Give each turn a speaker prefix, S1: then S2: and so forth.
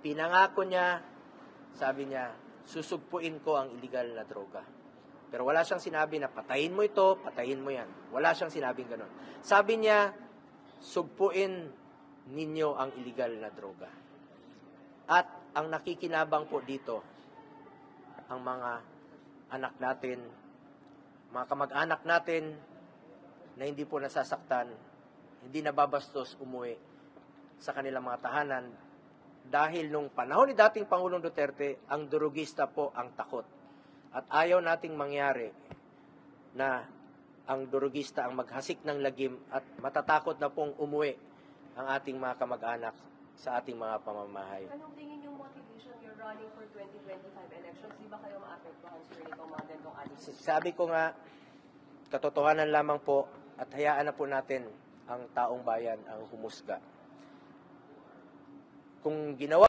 S1: Pinangako niya, sabi niya, susugpuin ko ang illegal na droga. Pero wala siyang sinabi na patayin mo ito, patayin mo yan. Wala siyang sinabing ganun. Sabi niya, sugpuin ninyo ang illegal na droga. At ang nakikinabang po dito, ang mga anak natin, mga kamag-anak natin na hindi po nasasaktan, hindi nababastos umuwi sa kanilang mga tahanan dahil nung panahon ni dating Pangulong Duterte, ang durugista po ang takot. At ayaw nating mangyari na ang durugista ang maghasik ng lagim at matatakot na pong umuwi ang ating mga kamag-anak sa ating mga pamamahay.
S2: Anong tingin yung motivation you're running for 2025 elections? Di ba kayo maapektuhan sa itong mga gantong attitude?
S1: Sabi ko nga, katotohanan lamang po at hayaan na po natin ang taong bayan ang humusga. Kung ginawa